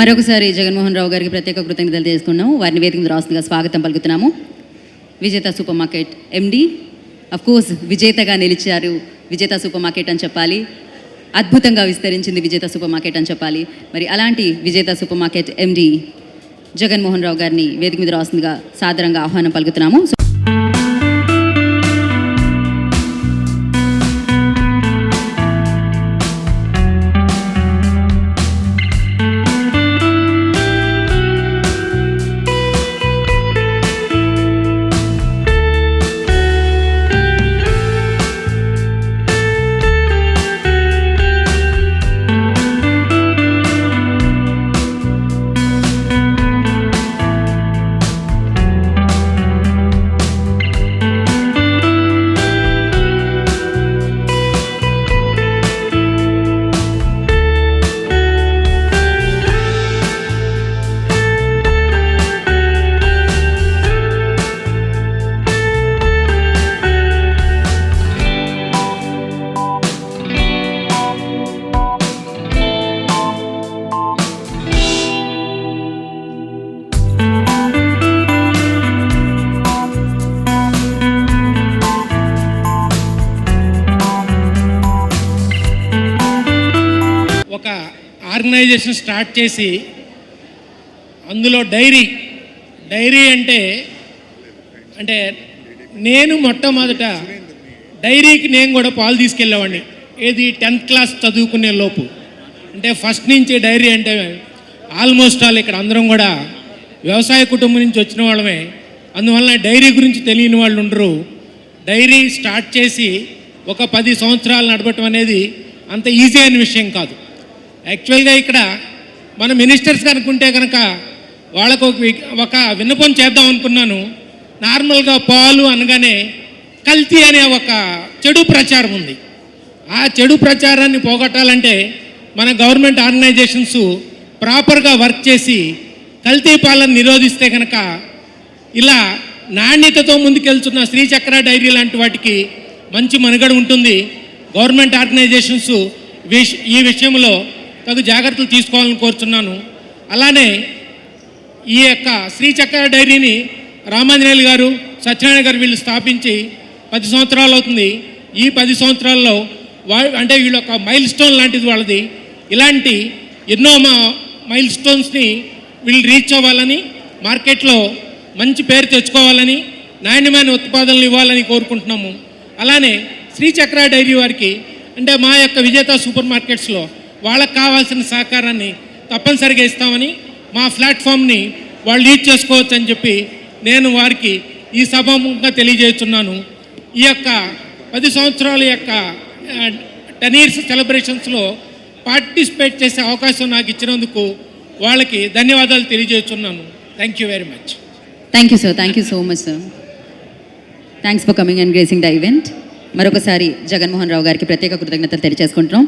మరొకసారి జగన్మోహన్ రావు గారికి ప్రత్యేక కృతజ్ఞతలు తెలుసుకున్నాము. వారిని వేదిక రాస్తుందిగా స్వాగతం పలుకుతున్నాము. విజేత super market MD of course విజేతగా నిలిచారు. విజేత సూపర్ మార్కెట్ అని చెప్పాలి. అద్భుతంగా విస్తరించింది విజేత సూపర్ మార్కెట్ అని చెప్పాలి. మరి అలాంటి విజేత సూపర్ మార్కెట్ ఎండి జగన్మోహన్ రావు గారిని వేదిక మీద రాస్తుందిగా సాదరంగా ఆహ్వానం పలుకుతున్నాము. ఒక ఆర్గనైజేషన్ స్టార్ట్ చేసి అందులో డైరీ అంటే నేను మొట్టమొదట డైరీకి నేను కూడా పాలు తీసుకెళ్ళేవాడిని. ఏది 10th క్లాస్ చదువుకునే లోపు. అంటే ఫస్ట్ నుంచి డైరీ అంటే ఆల్మోస్ట్ ఆల్ ఇక్కడ అందరం కూడా వ్యవసాయ కుటుంబం నుంచి వచ్చిన వాళ్ళమే. అందువల్ల డైరీ గురించి తెలియని వాళ్ళు ఉండరు. డైరీ స్టార్ట్ చేసి ఒక 10 సంవత్సరాలు నడపటం అనేది అంత ఈజీ అయిన విషయం కాదు. యాక్చువల్గా ఇక్కడ మన మినిస్టర్స్ అనుకుంటే కనుక వాళ్ళకు ఒక విన్నపం చేద్దాం అనుకున్నాను. నార్మల్గా పాలు అనగానే కల్తీ అనే ఒక చెడు ప్రచారం ఉంది. ఆ చెడు ప్రచారాన్ని పోగొట్టాలంటే మన గవర్నమెంట్ ఆర్గనైజేషన్స్ ప్రాపర్గా వర్క్ చేసి కల్తీ పాలను నిరోధిస్తే కనుక ఇలా నాణ్యతతో ముందుకెళ్తున్న శ్రీచక్ర డైరీ లాంటి వాటికి మంచి మనుగడ ఉంటుంది. గవర్నమెంట్ ఆర్గనైజేషన్స్ ఈ విషయంలో తగు జాగ్రత్తలు తీసుకోవాలని కోరుతున్నాను. అలానే ఈ యొక్క శ్రీచక్ర డైరీని రామాంజనేయులు గారు, సత్యనారాయణ గారు వీళ్ళు స్థాపించి 10 సంవత్సరాలు అవుతుంది. ఈ 10 సంవత్సరాల్లో అంటే వీళ్ళ ఒక మైల్ స్టోన్ లాంటిది వాళ్ళది. ఇలాంటి ఎన్నో మైల్ స్టోన్స్ని వీళ్ళు రీచ్ అవ్వాలని, మార్కెట్లో మంచి పేరు తెచ్చుకోవాలని, నాణ్యమైన ఉత్పాదనలు ఇవ్వాలని కోరుకుంటున్నాము. అలానే శ్రీచక్ర డైరీ వారికి అంటే మా యొక్క విజేత సూపర్ మార్కెట్స్లో వాళ్ళకు కావాల్సిన సహకారాన్ని తప్పనిసరిగా ఇస్తామని, మా ప్లాట్ఫామ్ని వాళ్ళు లీడ్ చేసుకోవచ్చు అని చెప్పి నేను వారికి ఈ సభాముఖంగా తెలియజేస్తున్నాను. ఈ యొక్క 10 సంవత్సరాల యొక్క 10 years సెలబ్రేషన్స్లో పార్టిసిపేట్ చేసే అవకాశం నాకు ఇచ్చినందుకు వాళ్ళకి ధన్యవాదాలు తెలియజేస్తున్నాను. Thank you very much. Thank you sir. Thank you so much sir. Thanks for coming and gracing the event. మరొకసారి జగన్మోహన్ రావు గారికి ప్రత్యేక కృతజ్ఞతలు తెలియజేసుకుంటున్నాం.